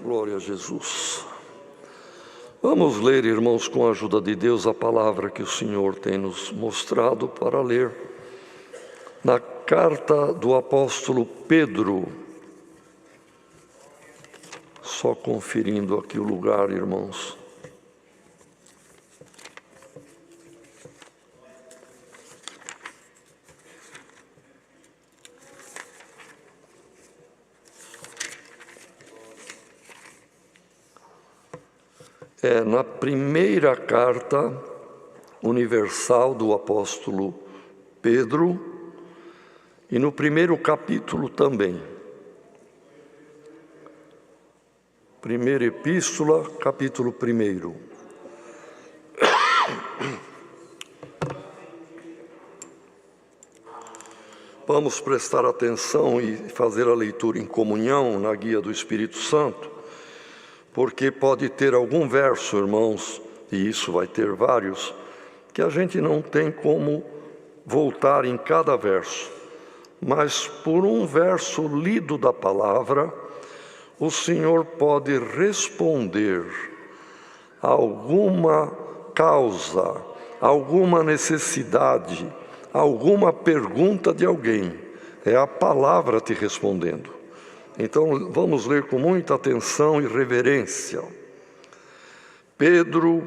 Glória a Jesus. Vamos ler, irmãos, com a ajuda de Deus, a palavra que o Senhor tem nos mostrado para ler na carta do apóstolo Pedro. Só conferindo aqui o lugar, irmãos. É na primeira carta universal do apóstolo Pedro e no primeiro capítulo também. Primeira epístola, capítulo 1. Vamos prestar atenção e fazer a leitura em comunhão na guia do Espírito Santo, porque pode ter algum verso, irmãos, e isso vai ter vários, que a gente não tem como voltar em cada verso. Mas por um verso lido da palavra, o Senhor pode responder a alguma causa, alguma necessidade, alguma pergunta de alguém. É a palavra te respondendo. Então, vamos ler com muita atenção e reverência. Pedro,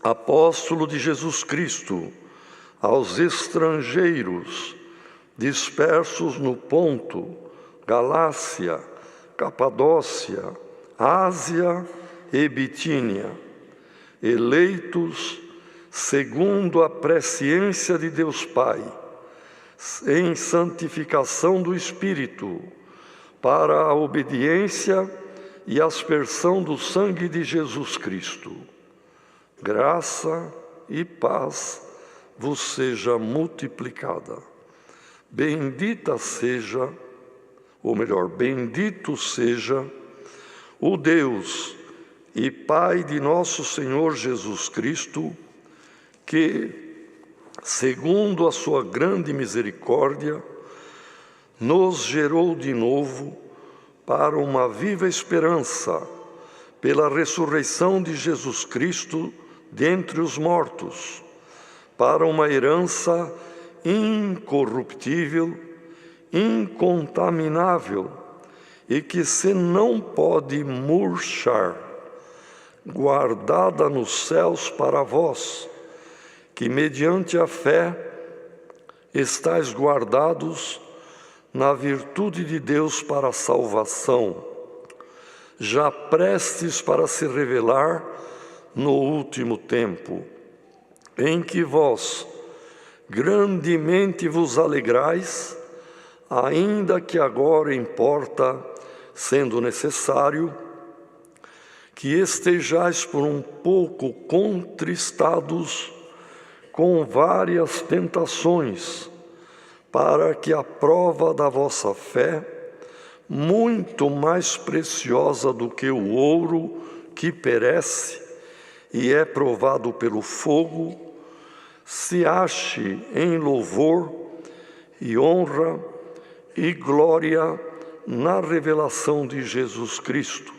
apóstolo de Jesus Cristo, aos estrangeiros dispersos no Ponto, Galácia, Capadócia, Ásia e Bitínia, eleitos segundo a presciência de Deus Pai, em santificação do Espírito, para a obediência e aspersão do sangue de Jesus Cristo. Graça e paz vos seja multiplicada. Bendita seja, ou melhor, bendito seja o Deus e Pai de nosso Senhor Jesus Cristo, que, segundo a sua grande misericórdia, nos gerou de novo para uma viva esperança, pela ressurreição de Jesus Cristo dentre os mortos, para uma herança incorruptível, incontaminável e que se não pode murchar, guardada nos céus para vós, que mediante a fé estáis guardados na virtude de Deus para a salvação, já prestes para se revelar no último tempo, em que vós grandemente vos alegrais, ainda que agora importa, sendo necessário, que estejais por um pouco contristados com várias tentações, para que a prova da vossa fé, muito mais preciosa do que o ouro que perece e é provado pelo fogo, se ache em louvor e honra e glória na revelação de Jesus Cristo,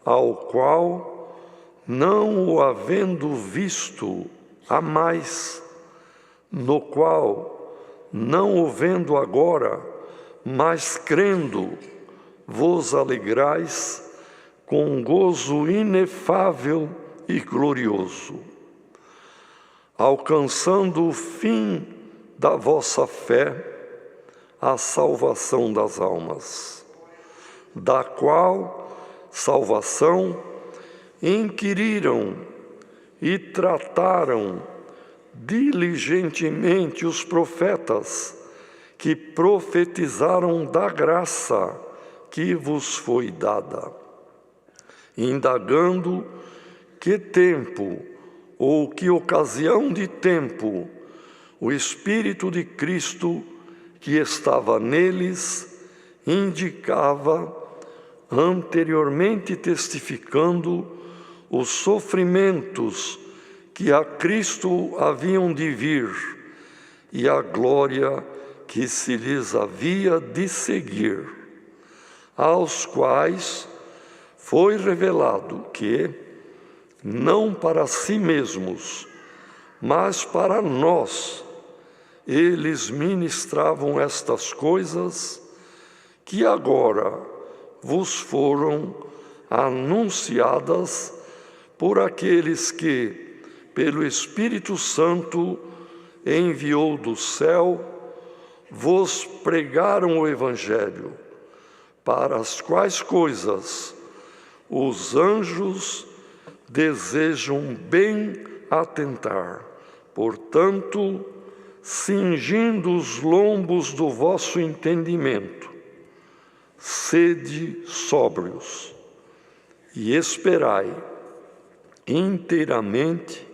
ao qual, não o havendo visto há mais, no qual, não o vendo agora, mas crendo, vos alegrais com gozo inefável e glorioso, alcançando o fim da vossa fé, a salvação das almas, da qual salvação inquiriram e trataram diligentemente os profetas que profetizaram da graça que vos foi dada, indagando que tempo ou que ocasião de tempo o Espírito de Cristo que estava neles indicava, anteriormente testificando os sofrimentos que a Cristo haviam de vir e a glória que se lhes havia de seguir, aos quais foi revelado que, não para si mesmos, mas para nós, eles ministravam estas coisas que agora vos foram anunciadas por aqueles que, pelo Espírito Santo, enviou do céu, vos pregaram o Evangelho, para as quais coisas os anjos desejam bem atentar. Portanto, cingindo os lombos do vosso entendimento, sede sóbrios e esperai inteiramente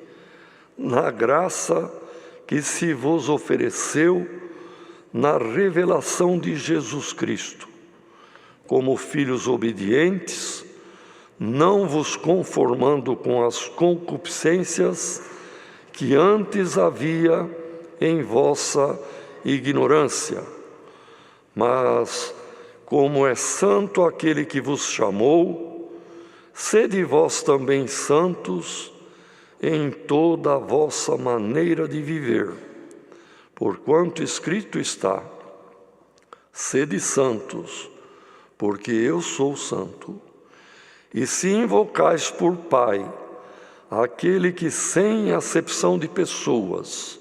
na graça que se vos ofereceu na revelação de Jesus Cristo. Como filhos obedientes, não vos conformando com as concupiscências que antes havia em vossa ignorância, mas, como é santo aquele que vos chamou, sede vós também santos em toda a vossa maneira de viver, porquanto escrito está: sede santos, porque eu sou santo. E se invocais por Pai aquele que, sem acepção de pessoas,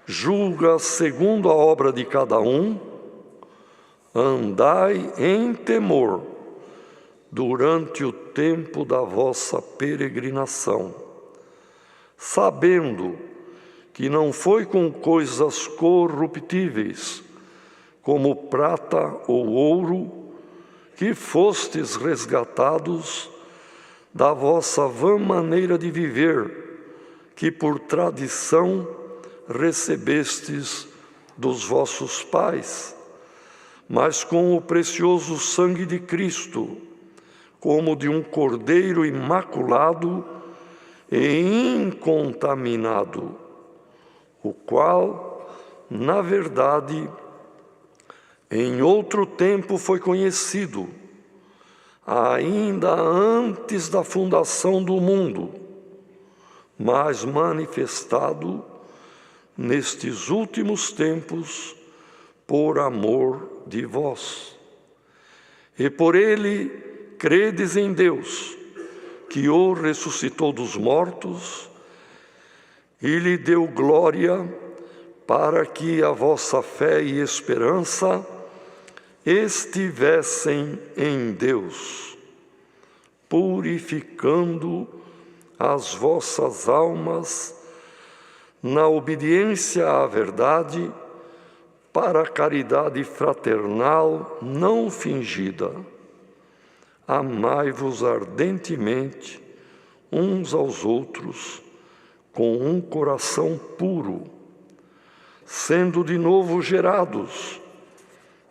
julga segundo a obra de cada um, andai em temor durante o tempo da vossa peregrinação, sabendo que não foi com coisas corruptíveis, como prata ou ouro, que fostes resgatados da vossa vã maneira de viver, que por tradição recebestes dos vossos pais, mas com o precioso sangue de Cristo, como de um cordeiro imaculado e incontaminado, o qual, na verdade, em outro tempo foi conhecido, ainda antes da fundação do mundo, mas manifestado nestes últimos tempos por amor de vós. E por ele credes em Deus, que o ressuscitou dos mortos e lhe deu glória, para que a vossa fé e esperança estivessem em Deus, purificando as vossas almas na obediência à verdade, para a caridade fraternal não fingida. Amai-vos ardentemente uns aos outros com um coração puro, sendo de novo gerados,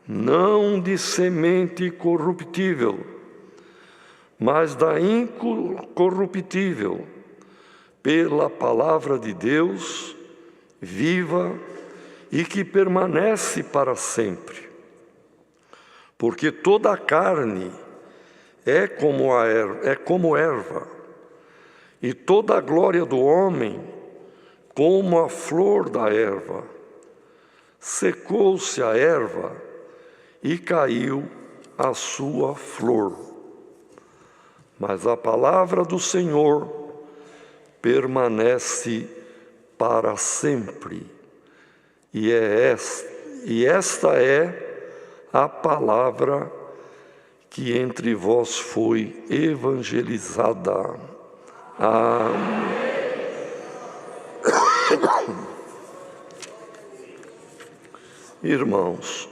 não de semente corruptível, mas da incorruptível, pela palavra de Deus, viva e que permanece para sempre. Porque toda a carne é como erva, e toda a glória do homem como a flor da erva. Secou-se a erva e caiu a sua flor. Mas a palavra do Senhor permanece para sempre. E esta é a palavra que entre vós foi evangelizada. Amém. Irmãos,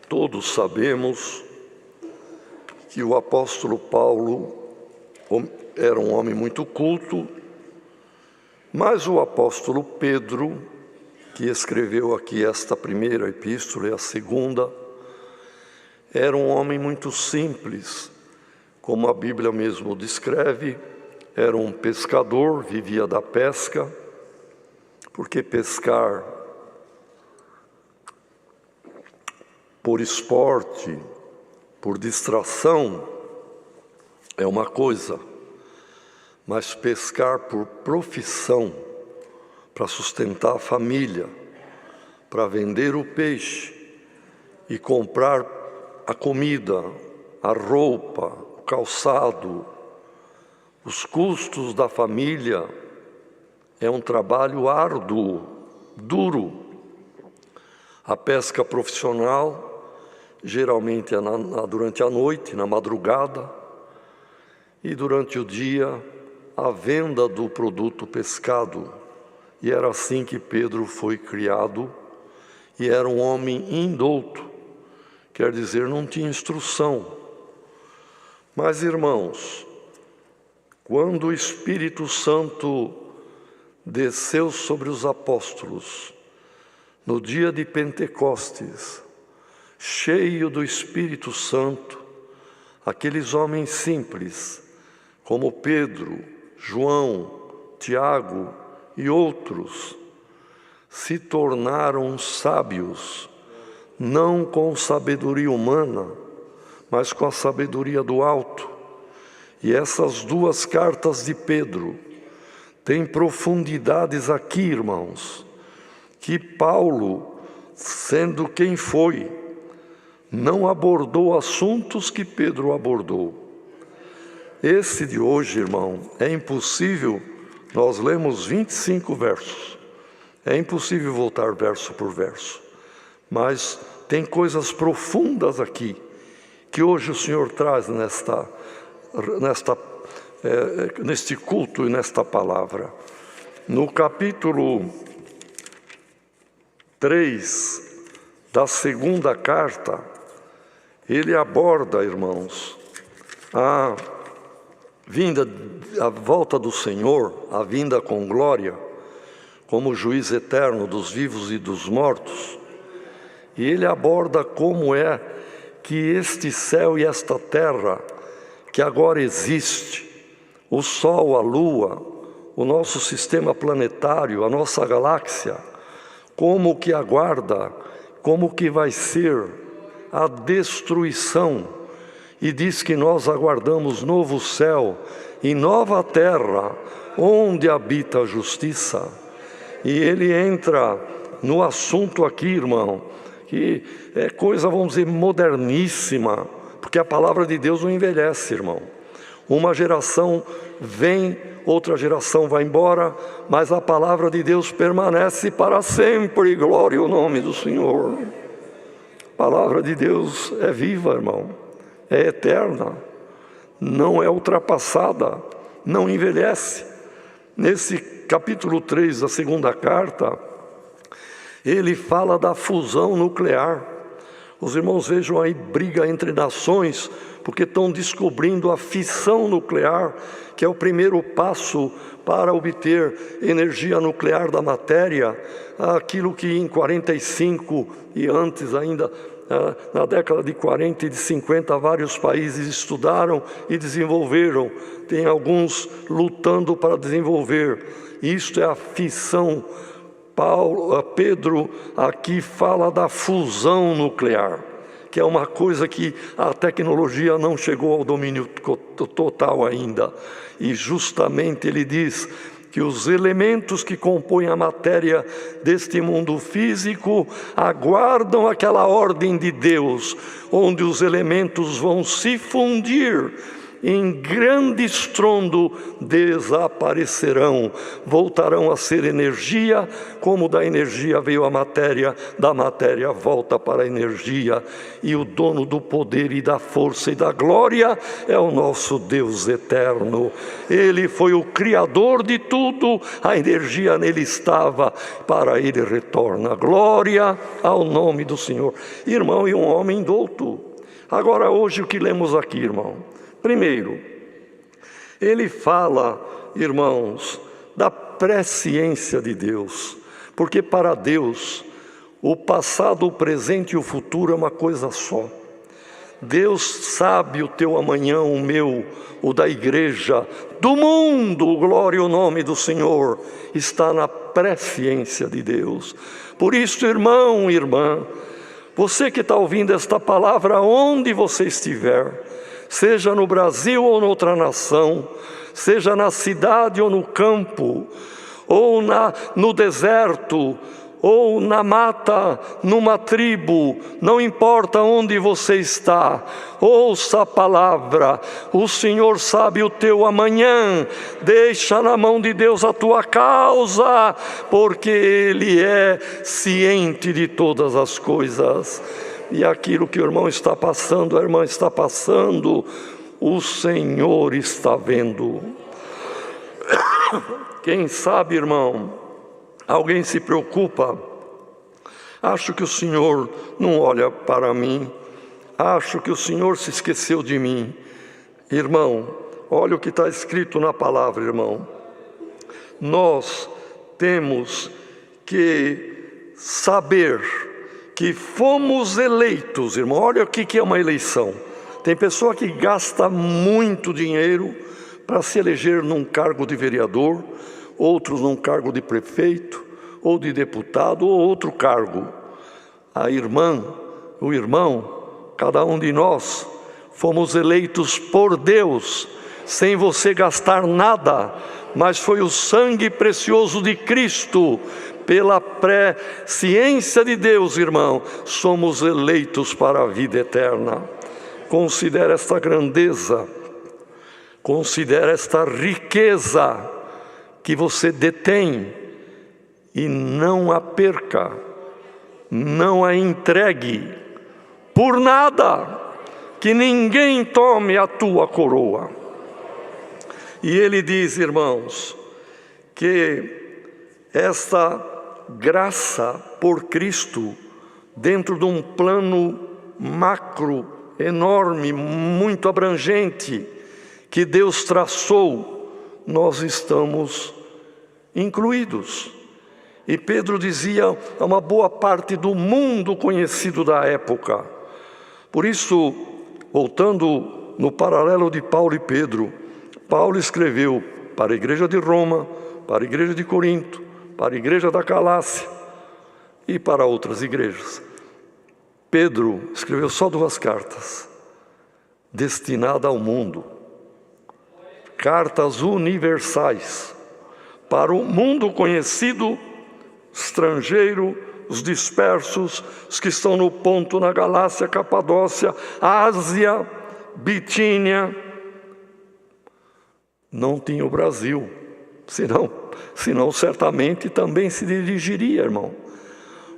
todos sabemos que o apóstolo Paulo era um homem muito culto, mas o apóstolo Pedro, que escreveu aqui esta primeira epístola e a segunda, era um homem muito simples, como a Bíblia mesmo descreve. Era um pescador, vivia da pesca, porque pescar por esporte, por distração, é uma coisa, mas pescar por profissão, para sustentar a família, para vender o peixe e comprar a comida, a roupa, o calçado, os custos da família, é um trabalho árduo, duro. A pesca profissional geralmente é durante a noite, na madrugada, e durante o dia a venda do produto pescado. E era assim que Pedro foi criado, e era um homem indouto, quer dizer, não tinha instrução. Mas, irmãos, quando o Espírito Santo desceu sobre os apóstolos, no dia de Pentecostes, cheio do Espírito Santo, aqueles homens simples, como Pedro, João, Tiago e outros, se tornaram sábios, não com sabedoria humana, mas com a sabedoria do alto. E essas duas cartas de Pedro têm profundidades aqui, irmãos, que Paulo, sendo quem foi, não abordou assuntos que Pedro abordou. Esse de hoje, irmão, é impossível, nós lemos 25 versos, é impossível voltar verso por verso, mas tem coisas profundas aqui, que hoje o Senhor traz neste culto e nesta palavra. No capítulo 3 da segunda carta, ele aborda, irmãos, a volta do Senhor, a vinda com glória, como juiz eterno dos vivos e dos mortos. E ele aborda como é que este céu e esta terra, que agora existe, o Sol, a Lua, o nosso sistema planetário, a nossa galáxia, como que aguarda, como que vai ser a destruição. E diz que nós aguardamos novo céu e nova terra, onde habita a justiça. E ele entra no assunto aqui, irmão, que é coisa, vamos dizer, moderníssima, porque a palavra de Deus não envelhece, irmão. Uma geração vem, outra geração vai embora, mas a palavra de Deus permanece para sempre. Glória ao nome do Senhor. A palavra de Deus é viva, irmão, é eterna, não é ultrapassada, não envelhece. Nesse capítulo 3 da segunda carta, ele fala da fusão nuclear. Os irmãos vejam aí briga entre nações, porque estão descobrindo a fissão nuclear, que é o primeiro passo para obter energia nuclear da matéria, aquilo que em 45 e antes ainda, na década de 40 e de 50, vários países estudaram e desenvolveram. Tem alguns lutando para desenvolver. Isto é a fissão. Pedro aqui fala da fusão nuclear, que é uma coisa que a tecnologia não chegou ao domínio total ainda. E justamente ele diz que os elementos que compõem a matéria deste mundo físico aguardam aquela ordem de Deus, onde os elementos vão se fundir, em grande estrondo desaparecerão, voltarão a ser energia, como da energia veio a matéria, da matéria volta para a energia, e o dono do poder e da força e da glória é o nosso Deus eterno. Ele foi o Criador de tudo, a energia nele estava, para ele retorna. Glória ao nome do Senhor. Irmão, e um homem douto. Agora hoje o que lemos aqui, irmão? Primeiro, ele fala, irmãos, da presciência de Deus, porque para Deus o passado, o presente e o futuro é uma coisa só. Deus sabe o teu amanhã, o meu, o da igreja, do mundo, glória ao nome do Senhor, está na presciência de Deus. Por isso, irmão, irmã, você que está ouvindo esta palavra, onde você estiver, seja no Brasil ou noutra nação, seja na cidade ou no campo, ou no deserto, ou na mata, numa tribo, não importa onde você está, ouça a palavra, o Senhor sabe o teu amanhã, deixa na mão de Deus a tua causa, porque Ele é ciente de todas as coisas, e aquilo que o irmão está passando, a irmã está passando, o Senhor está vendo. Quem sabe, irmão, alguém se preocupa, acho que o Senhor não olha para mim, acho que o Senhor se esqueceu de mim. Irmão, olha o que está escrito na palavra, irmão. Nós temos que saber que fomos eleitos, irmão. Olha o que é uma eleição. Tem pessoa que gasta muito dinheiro para se eleger num cargo de vereador, outros num cargo de prefeito, ou de deputado, ou outro cargo. A irmã, o irmão, cada um de nós, fomos eleitos por Deus, sem você gastar nada, mas foi o sangue precioso de Cristo, pela presciência de Deus, irmão, somos eleitos para a vida eterna. Considere esta grandeza, considere esta riqueza que você detém e não a perca, não a entregue por nada, que ninguém tome a tua coroa. E ele diz, irmãos, que esta graça por Cristo, dentro de um plano macro, enorme, muito abrangente, que Deus traçou, nós estamos incluídos. E Pedro dizia a uma boa parte do mundo conhecido da época. Por isso, voltando no paralelo de Paulo e Pedro, Paulo escreveu para a igreja de Roma, para a igreja de Corinto, para a igreja da Galácia e para outras igrejas. Pedro escreveu só 2 cartas, destinadas ao mundo. Cartas universais, para o mundo conhecido, estrangeiro, os dispersos, os que estão no ponto na Galácia, Capadócia, Ásia, Bitínia. Não tinha o Brasil, senão certamente também se dirigiria, irmão.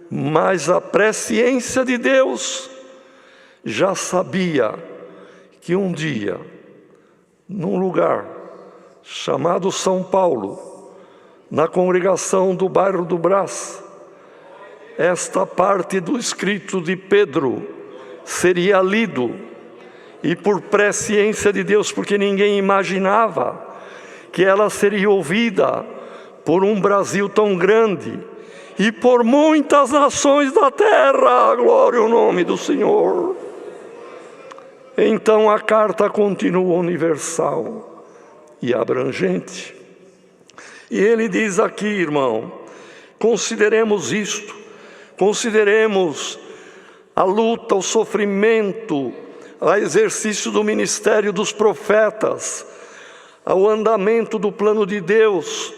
Mas a presciência de Deus já sabia que um dia, num lugar chamado São Paulo, na congregação do bairro do Brás, esta parte do escrito de Pedro seria lido, e por presciência de Deus, porque ninguém imaginava que ela seria ouvida por um Brasil tão grande e por muitas nações da terra, glória ao nome do Senhor. Então a carta continua universal e abrangente. E ele diz aqui, irmão, consideremos isto, consideremos a luta, o sofrimento, o exercício do ministério dos profetas, o andamento do plano de Deus,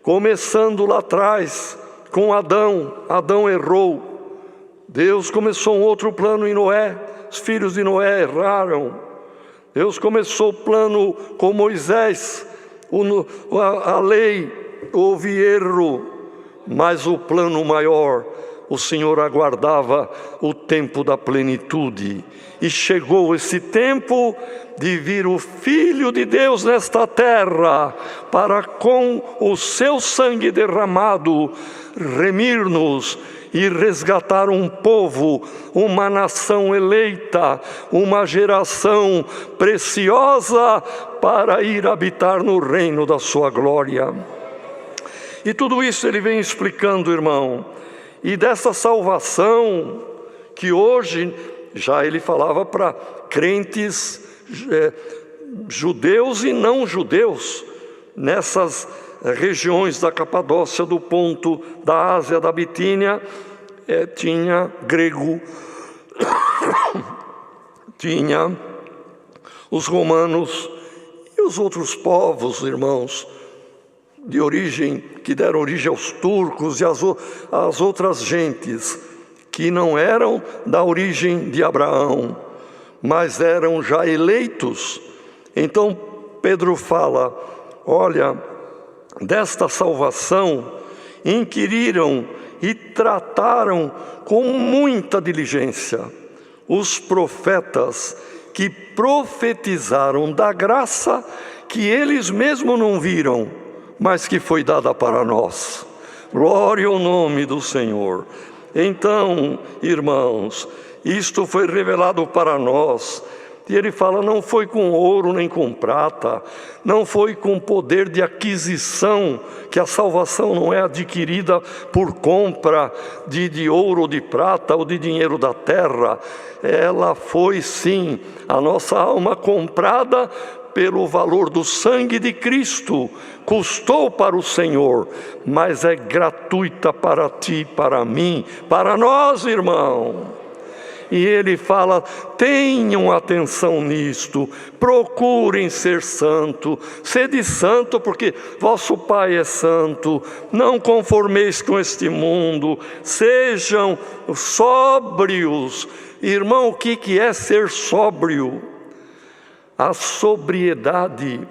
começando lá atrás com Adão. Adão errou, Deus começou um outro plano em Noé, os filhos de Noé erraram. Deus começou o plano com Moisés, a lei, houve erro, mas o plano maior, o Senhor aguardava o tempo da plenitude, e chegou esse tempo de vir o Filho de Deus nesta terra, para com o seu sangue derramado, remir-nos e resgatar um povo, uma nação eleita, uma geração preciosa, para ir habitar no reino da sua glória. E tudo isso ele vem explicando, irmão. E dessa salvação, que hoje, já ele falava para crentes judeus e não judeus, nessas regiões da Capadócia, do ponto da Ásia, da Bitínia, tinha grego, tinha Os romanos e os outros povos, irmãos, de origem, que deram origem aos turcos e às outras gentes, que não eram da origem de Abraão, mas eram já eleitos. Então Pedro fala, olha, desta salvação inquiriram e trataram com muita diligência os profetas que profetizaram da graça que eles mesmos não viram, mas que foi dada para nós. Glória ao nome do Senhor. Então, irmãos, isto foi revelado para nós. E ele fala, não foi com ouro nem com prata, não foi com poder de aquisição, que a salvação não é adquirida por compra de ouro ou de prata ou de dinheiro da terra. Ela foi sim, a nossa alma comprada pelo valor do sangue de Cristo, custou para o Senhor, mas é gratuita para ti, para mim, para nós, irmão. E ele fala, tenham atenção nisto, procurem ser santo, sede santo porque vosso Pai é santo, não conformeis com este mundo, sejam sóbrios. Irmão, o que é ser sóbrio? A sobriedade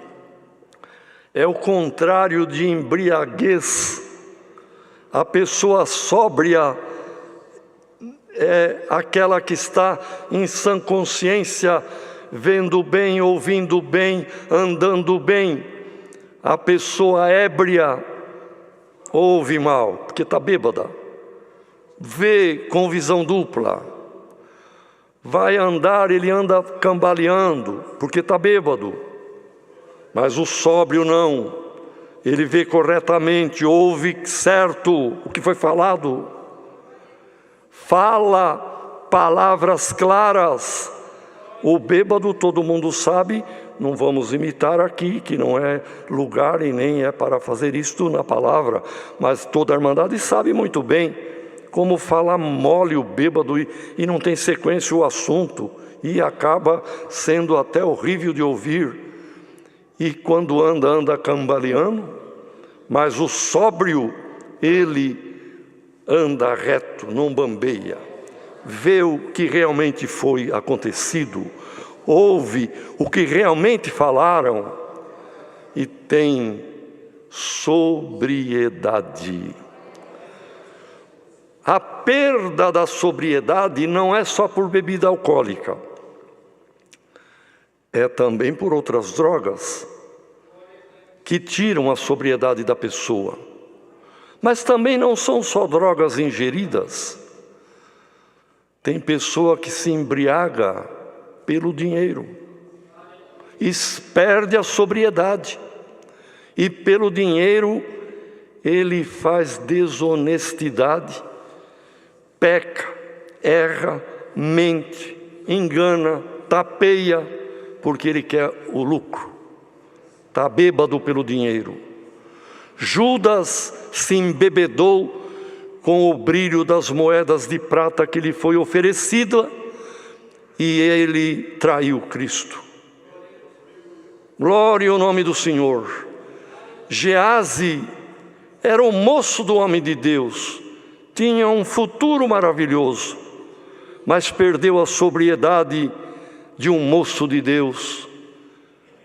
é o contrário de embriaguez. A pessoa sóbria é aquela que está em sã consciência, vendo bem, ouvindo bem, andando bem. A pessoa ébria ouve mal, porque está bêbada, vê com visão dupla. Vai andar, ele anda cambaleando, porque está bêbado. Mas o sóbrio não, ele vê corretamente, ouve certo o que foi falado. Fala palavras claras. O bêbado, todo mundo sabe, não vamos imitar aqui, que não é lugar e nem é para fazer isto na palavra, mas toda a irmandade sabe muito bem como fala mole o bêbado e não tem sequência o assunto, e acaba sendo até horrível de ouvir. E quando anda cambaleando, mas o sóbrio, ele anda reto, não bambeia, vê o que realmente foi acontecido, ouve o que realmente falaram e tem sobriedade. A perda da sobriedade não é só por bebida alcoólica, é também por outras drogas que tiram a sobriedade da pessoa. Mas também não são só drogas ingeridas. Tem pessoa que se embriaga pelo dinheiro e perde a sobriedade. E pelo dinheiro ele faz desonestidade, peca, erra, mente, engana, tapeia, porque ele quer o lucro. Está bêbado pelo dinheiro. Judas se embebedou com o brilho das moedas de prata que lhe foi oferecida e ele traiu Cristo. Glória ao nome do Senhor. Geazi era o moço do homem de Deus, tinha um futuro maravilhoso, mas perdeu a sobriedade de um moço de Deus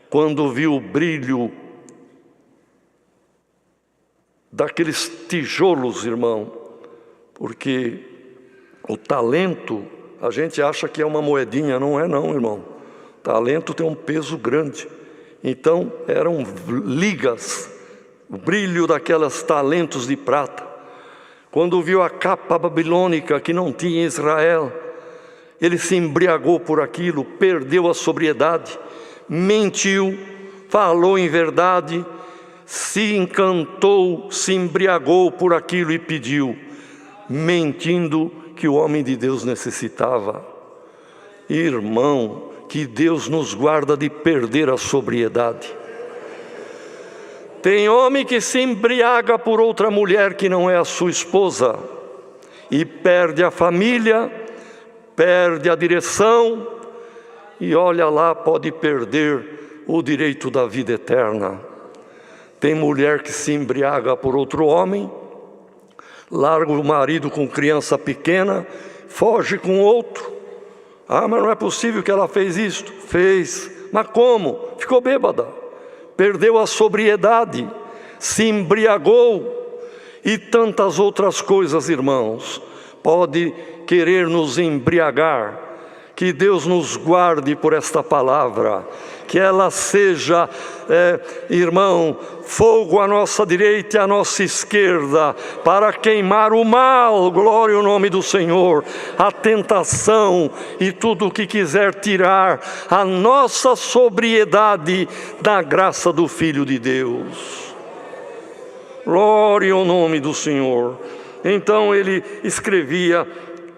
quando viu o brilho daqueles tijolos, irmão, porque o talento, a gente acha que é uma moedinha, não é não, irmão. Talento tem um peso grande. Então eram ligas, o brilho daquelas talentos de prata. Quando viu a capa babilônica que não tinha em Israel, ele se embriagou por aquilo, perdeu a sobriedade, mentiu, falou em verdade, se encantou, se embriagou por aquilo e pediu, mentindo que o homem de Deus necessitava. Irmão, que Deus nos guarda de perder a sobriedade. Tem homem que se embriaga por outra mulher que não é a sua esposa e perde a família, perde a direção e olha lá, pode perder o direito da vida eterna. Tem mulher que se embriaga por outro homem, larga o marido com criança pequena, foge com outro. Ah, mas não é possível que ela fez isto. Fez. Mas como? Ficou bêbada, perdeu a sobriedade, se embriagou. E tantas outras coisas, irmãos, pode querer nos embriagar. Que Deus nos guarde por esta palavra, que ela seja, irmão, fogo à nossa direita e à nossa esquerda, para queimar o mal, glória ao nome do Senhor, a tentação e tudo o que quiser tirar a nossa sobriedade da graça do Filho de Deus. Glória ao nome do Senhor. Então ele escrevia: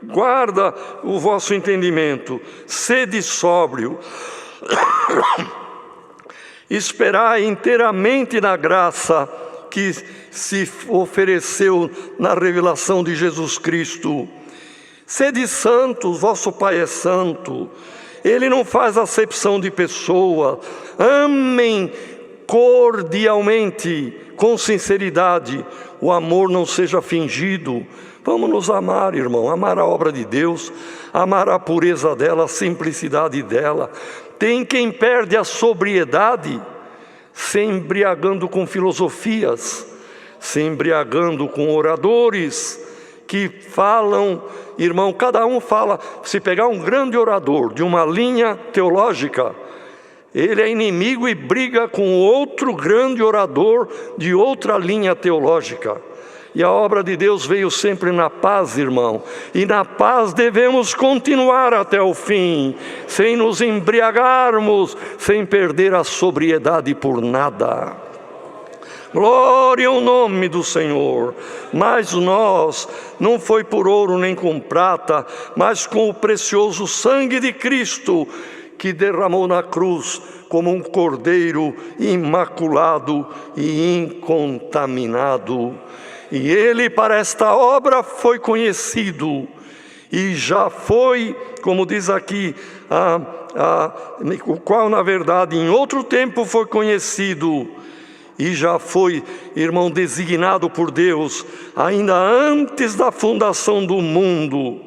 guarda o vosso entendimento, sede sóbrio, esperai inteiramente na graça que se ofereceu na revelação de Jesus Cristo. Sede santos, vosso Pai é santo, Ele não faz acepção de pessoa. Amem cordialmente, com sinceridade, o amor não seja fingido. Vamos nos amar, irmão, amar a obra de Deus, amar a pureza dela, a simplicidade dela. Tem quem perde a sobriedade se embriagando com filosofias, se embriagando com oradores que falam, irmão, cada um fala. Se pegar um grande orador de uma linha teológica, ele é inimigo e briga com outro grande orador de outra linha teológica. E a obra de Deus veio sempre na paz, irmão. E na paz devemos continuar até o fim, sem nos embriagarmos, sem perder a sobriedade por nada. Glória ao nome do Senhor. Mas nós, não foi por ouro nem com prata, mas com o precioso sangue de Cristo, que derramou na cruz como um cordeiro imaculado e incontaminado. E ele para esta obra foi conhecido, e já foi, como diz aqui, o qual na verdade em outro tempo foi conhecido, e já foi, irmão, designado por Deus, ainda antes da fundação do mundo,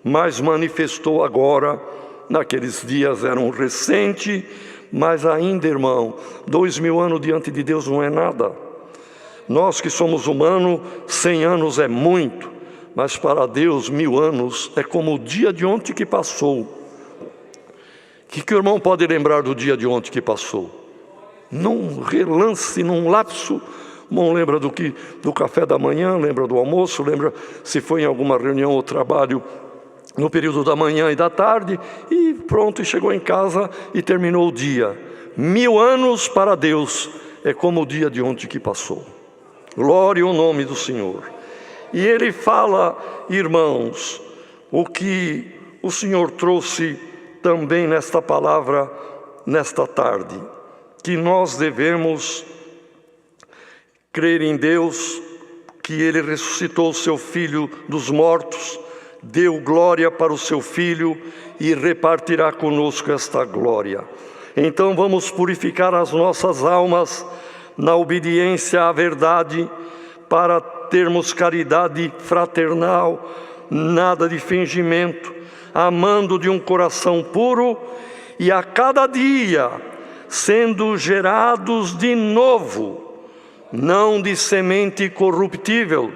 mas manifestou agora. Naqueles dias eram recente, mas ainda, irmão, 2000 anos diante de Deus não é nada. Nós que somos humanos, 100 anos é muito, mas para Deus 1000 anos é como o dia de ontem que passou. O que o irmão pode lembrar do dia de ontem que passou? Num relance, num lapso, o irmão lembra do café da manhã, lembra do almoço, lembra se foi em alguma reunião ou trabalho no período da manhã e da tarde, e pronto, e chegou em casa e terminou o dia. 1000 anos para Deus é como o dia de ontem que passou. Glória ao nome do Senhor. E ele fala, irmãos, o que o Senhor trouxe também nesta palavra, nesta tarde, que nós devemos crer em Deus, que Ele ressuscitou o seu Filho dos mortos, deu glória para o seu Filho e repartirá conosco esta glória. Então vamos purificar as nossas almas na obediência à verdade, para termos caridade fraternal, nada de fingimento, amando de um coração puro e a cada dia sendo gerados de novo, não de semente corruptível,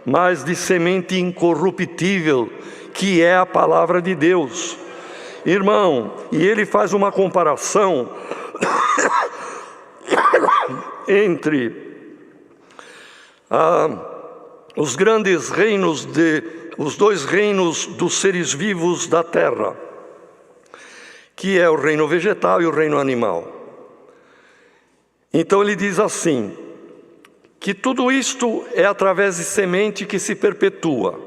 mas de semente incorruptível, que é a palavra de Deus. Irmão, e ele faz uma comparação entre os grandes reinos, os dois reinos dos seres vivos da terra, que é o reino vegetal e o reino animal. Então ele diz assim, que tudo isto é através de semente que se perpetua.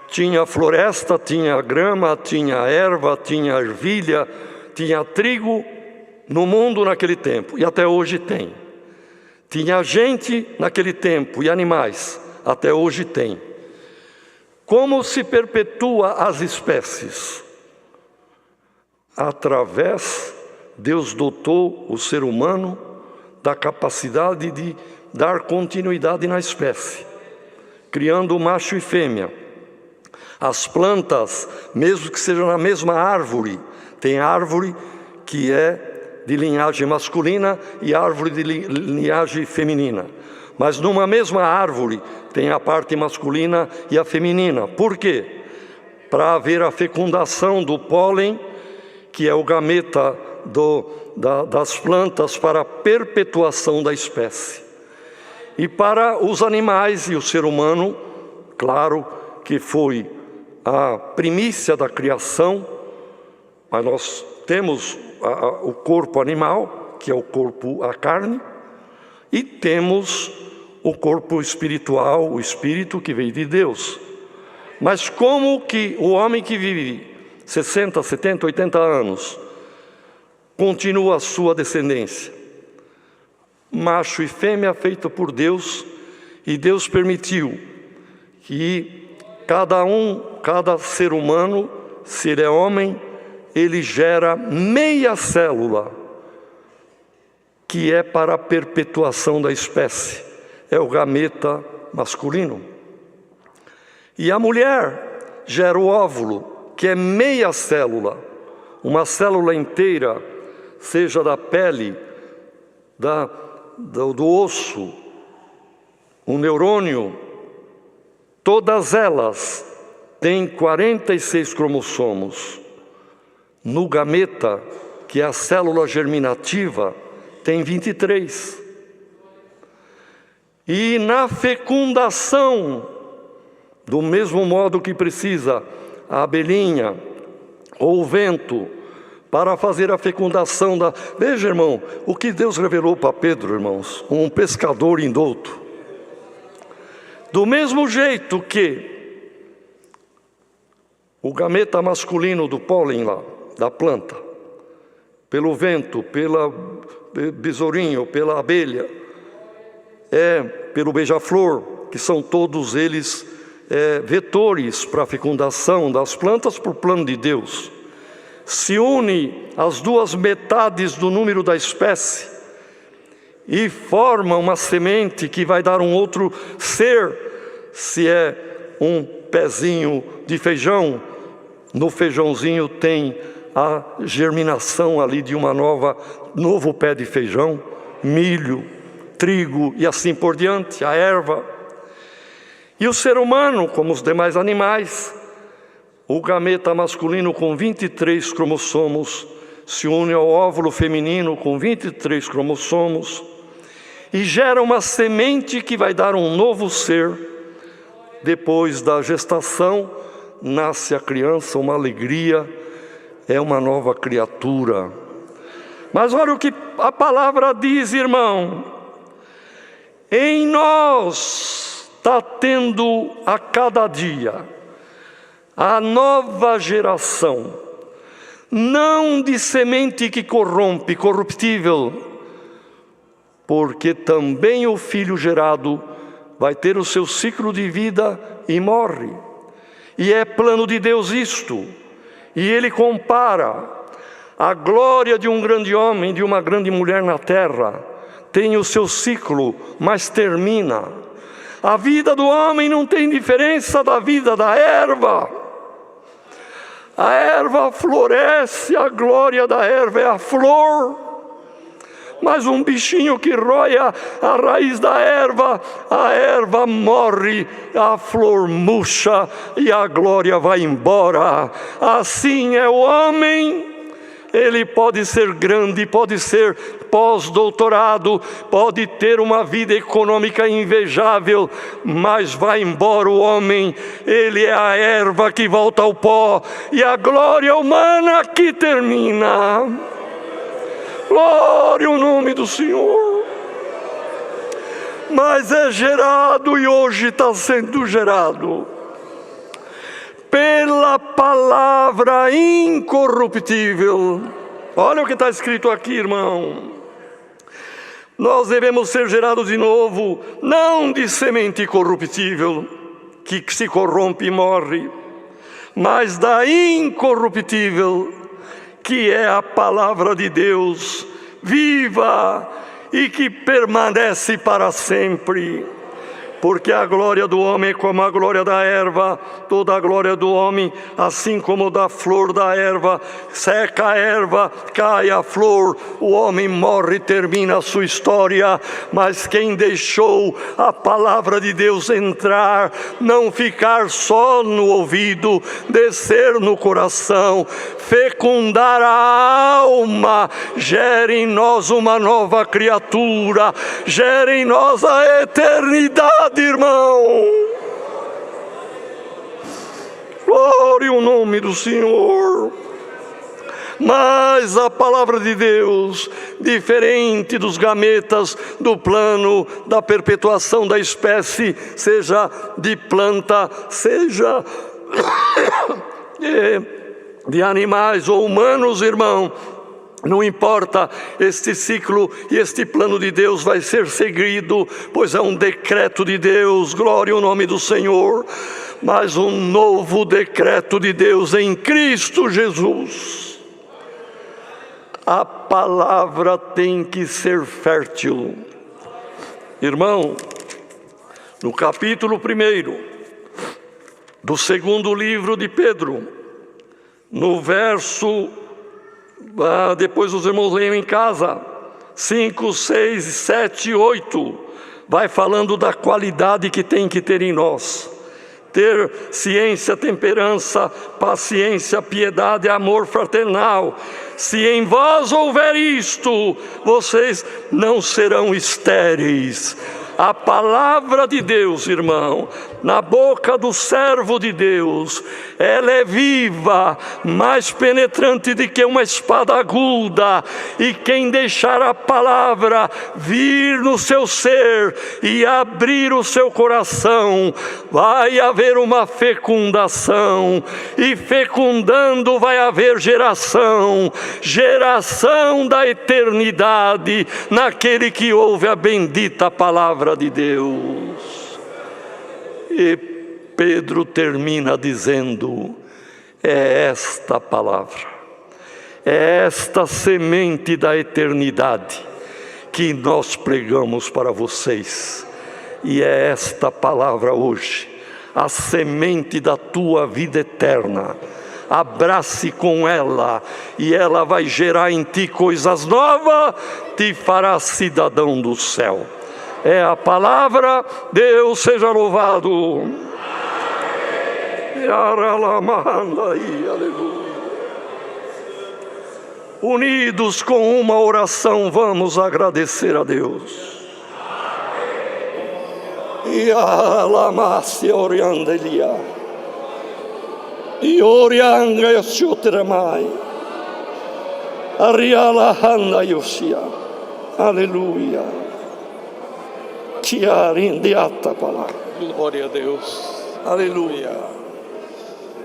Tinha floresta, tinha grama, tinha erva, tinha ervilha, tinha trigo no mundo naquele tempo, e até hoje tem. Tinha gente naquele tempo e animais, até hoje tem. Como se perpetua as espécies? Deus dotou o ser humano da capacidade de dar continuidade na espécie, criando macho e fêmea. As plantas, mesmo que sejam na mesma árvore, tem árvore que é de linhagem masculina e árvore de linhagem feminina. Mas numa mesma árvore tem a parte masculina e a feminina. Por quê? Para haver a fecundação do pólen, que é o gameta das plantas, para a perpetuação da espécie. E para os animais e o ser humano, claro que foi a primícia da criação, mas nós temos o corpo animal, que é o corpo, a carne, e temos o corpo espiritual, o espírito que veio de Deus. Mas como que o homem que vive 60, 70, 80 anos continua a sua descendência? Macho e fêmea feito por Deus, e Deus permitiu que cada ser humano, se ele é homem, ele gera meia célula, que é para a perpetuação da espécie, é o gameta masculino. E a mulher gera o óvulo, que é meia célula, uma célula inteira, seja da pele, do osso, um neurônio, todas elas têm 46 cromossomos. No gameta, que é a célula germinativa, tem 23. E na fecundação, do mesmo modo que precisa a abelhinha ou o vento para fazer a fecundação da... Veja, irmão, o que Deus revelou para Pedro, irmãos, um pescador indouto. Do mesmo jeito que o gameta masculino do pólen lá, da planta, pelo vento, pela besourinho, pela abelha, pelo beija-flor, que são todos eles vetores para a fecundação das plantas por plano de Deus. Se une as duas metades do número da espécie e forma uma semente que vai dar um outro ser. Se é um pezinho de feijão, no feijãozinho tem a germinação ali de novo pé de feijão, milho, trigo e assim por diante, a erva. E o ser humano, como os demais animais, o gameta masculino com 23 cromossomos se une ao óvulo feminino com 23 cromossomos e gera uma semente que vai dar um novo ser. Depois da gestação, nasce a criança, uma alegria, é uma nova criatura. Mas olha o que a palavra diz, irmão. Em nós está tendo a cada dia a nova geração, não de semente que corrompe, corruptível, porque também o filho gerado vai ter o seu ciclo de vida e morre. E é plano de Deus isto. E ele compara a glória de um grande homem, de uma grande mulher na terra, tem o seu ciclo, mas termina. A vida do homem não tem diferença da vida da erva. A erva floresce, a glória da erva é a flor. Mas um bichinho que rói a raiz da erva, a erva morre, a flor murcha e a glória vai embora. Assim é o homem. Ele pode ser grande, pode ser pós-doutorado, pode ter uma vida econômica invejável, mas vai embora o homem. Ele é a erva que volta ao pó e a glória humana que termina. Glória ao nome do Senhor. Mas é gerado e hoje está sendo gerado pela palavra incorruptível. Olha o que está escrito aqui, irmão. Nós devemos ser gerados de novo, não de semente corruptível, que se corrompe e morre, mas da incorruptível, que é a palavra de Deus, viva e que permanece para sempre. Porque a glória do homem é como a glória da erva, toda a glória do homem, assim como da flor da erva, seca a erva, cai a flor, o homem morre e termina a sua história. Mas quem deixou a palavra de Deus entrar, não ficar só no ouvido, descer no coração, fecundar a alma, gera em nós uma nova criatura, gera em nós a eternidade, irmão. Glória ao nome do Senhor. Mas a palavra de Deus, diferente dos gametas do plano da perpetuação da espécie, seja de planta, seja de animais ou humanos, irmão, não importa, este ciclo e este plano de Deus vai ser seguido, pois é um decreto de Deus, glória ao nome do Senhor, mas um novo decreto de Deus em Cristo Jesus. A palavra tem que ser fértil. Irmão, no capítulo 1 do 2º livro de Pedro, no verso, depois os irmãos leiam em casa, 5, 6, 7 e 8, vai falando da qualidade que tem que ter em nós. Ter ciência, temperança, paciência, piedade, amor fraternal. Se em vós houver isto, vocês não serão estéreis. A palavra de Deus, irmão, na boca do servo de Deus, ela é viva, mais penetrante do que uma espada aguda, e quem deixar a palavra vir no seu ser e abrir o seu coração, vai haver uma fecundação, e fecundando vai haver geração, geração da eternidade, naquele que ouve a bendita palavra de Deus. E Pedro termina dizendo: é esta palavra, é esta semente da eternidade que nós pregamos para vocês, e é esta palavra hoje, a semente da tua vida eterna. Abrace com ela, e ela vai gerar em ti coisas novas, te fará cidadão do céu. É a palavra, Deus seja louvado. Aleluia. Unidos com uma oração, vamos agradecer a Deus. E alamácia oriandelia. E orianga yoshutramai. Ariala handa yoshia. Aleluia. Glória a Deus. Aleluia.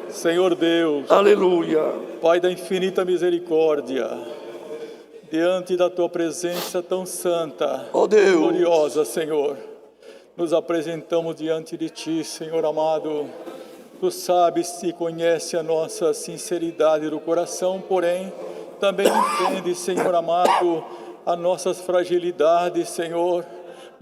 Senhor Deus, aleluia. Pai da infinita misericórdia, diante da tua presença tão santa, ó Deus, gloriosa, Senhor, nos apresentamos diante de ti, Senhor amado. Tu sabes e conheces a nossa sinceridade do coração, porém também entende, Senhor amado, as nossas fragilidades, Senhor.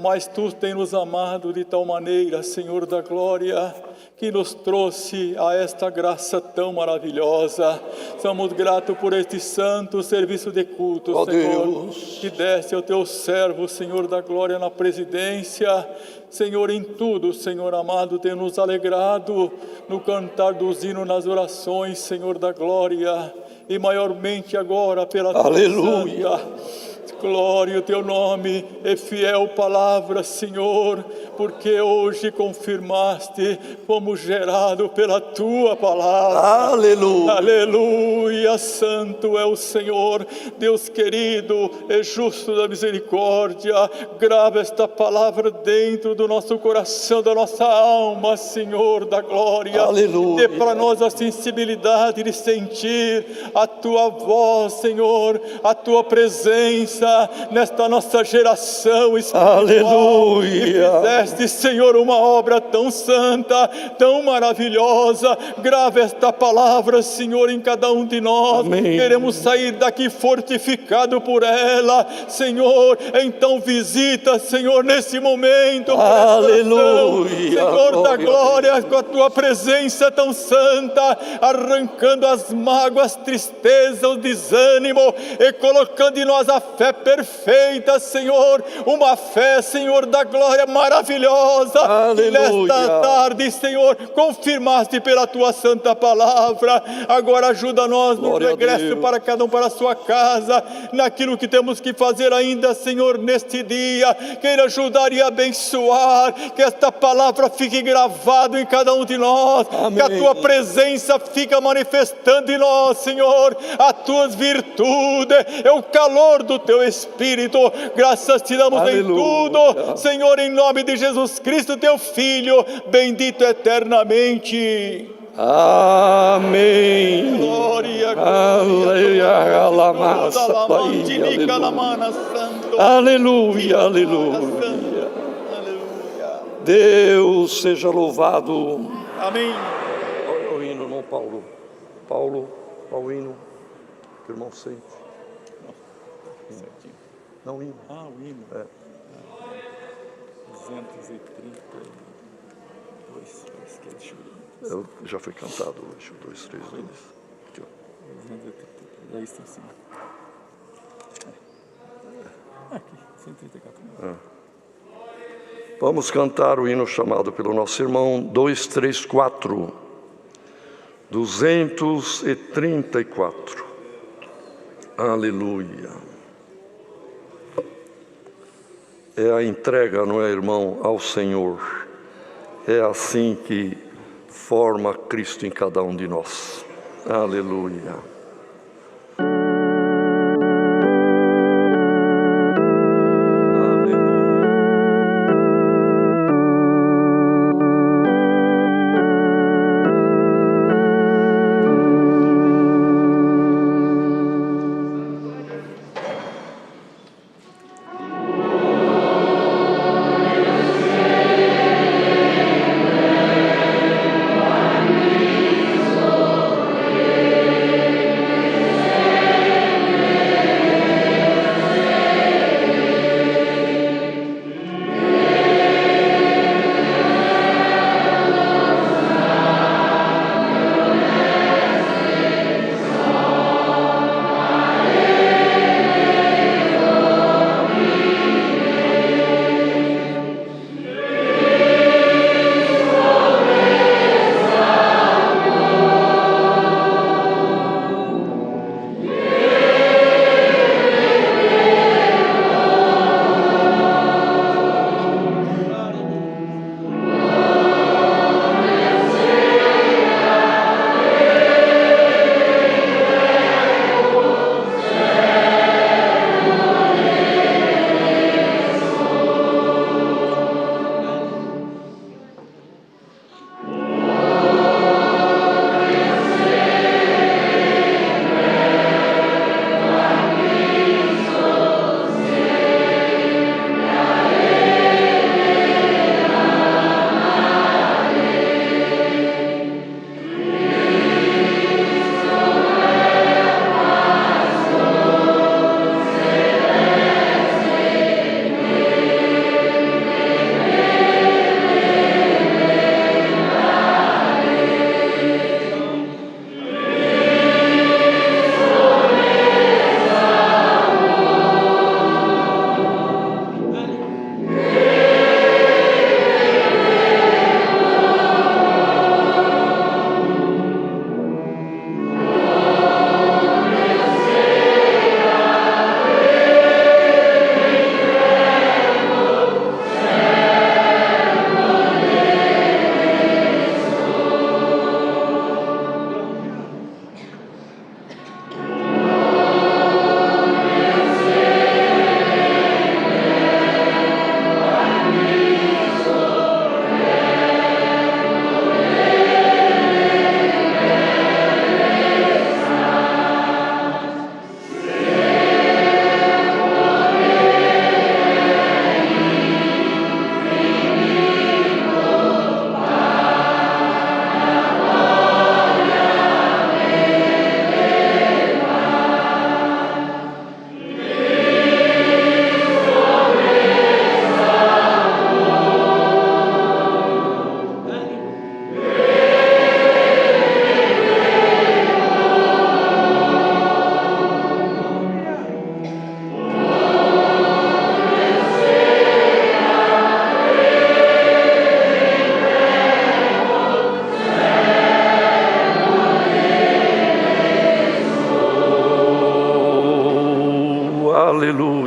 Mas Tu tens nos amado de tal maneira, Senhor da glória, que nos trouxe a esta graça tão maravilhosa. Somos gratos por este santo serviço de culto, ó Senhor, Deus, que deste ao Teu servo, Senhor da glória, na presidência. Senhor, em tudo, Senhor amado, tem nos alegrado no cantar dos hinos, nas orações, Senhor da glória, e maiormente agora pela Tua santa. Glória ao Teu nome, é fiel palavra, Senhor, porque hoje confirmaste como gerado pela Tua palavra. Aleluia. Aleluia, santo é o Senhor, Deus querido e justo da misericórdia. Grava esta palavra dentro do nosso coração, da nossa alma, Senhor da glória. Aleluia. Dê para nós a sensibilidade de sentir a Tua voz, Senhor, a Tua presença, vida, nesta nossa geração espiritual. Aleluia. E fizeste, Senhor, uma obra tão santa, tão maravilhosa. Grava esta palavra, Senhor, em cada um de nós. Amém. Queremos sair daqui fortificado por ela, Senhor. Então visita, Senhor, nesse momento. Aleluia. Senhor da glória, com a tua presença tão santa, arrancando as mágoas, tristeza, o desânimo e colocando em nós a fé perfeita, Senhor. Uma fé, Senhor da glória, maravilhosa. Aleluia. E nesta tarde, Senhor, confirmaste pela tua santa palavra. Agora ajuda-nos no Glória a regresso Deus. para cada um para a sua casa, naquilo que temos que fazer ainda, Senhor, neste dia. Queira ajudar e abençoar, que esta palavra fique gravada em cada um de nós. Amém. Que a tua presença fica manifestando em nós, Senhor, as tuas virtudes, é o calor do teu Espírito. Graças te damos em Aleluia. tudo, Senhor, em nome de Jesus Cristo, teu Filho, bendito eternamente. Amém. Glória, Aleluia. Alamassa, Aleluia. Aleluia. Aleluia. Aleluia. Deus seja louvado. Amém. Olha o hino, não, Paulo. Paulo, ao hino. Que o irmão sente. Certinho. Não, o hino. Ah, o hino. É. 232. Deixa eu ver. Já foi cantado hoje, 2, 3, 2. Aqui, ó. 232. É isso assim. Aqui, 134. Vamos cantar o hino chamado pelo nosso irmão 234. 234. Aleluia. É a entrega, não é, irmão, ao Senhor. É assim que forma Cristo em cada um de nós. Aleluia.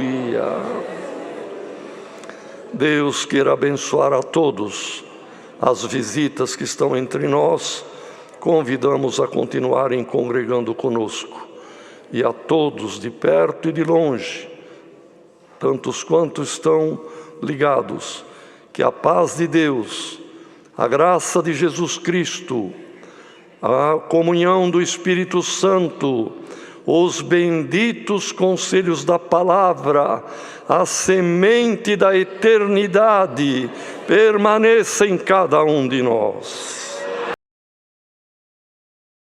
Aleluia. Deus queira abençoar a todos. As visitas que estão entre nós, convidamos a continuarem congregando conosco. E a todos, de perto e de longe, tantos quantos estão ligados, que a paz de Deus, a graça de Jesus Cristo, a comunhão do Espírito Santo, os benditos conselhos da palavra, a semente da eternidade, permaneça em cada um de nós.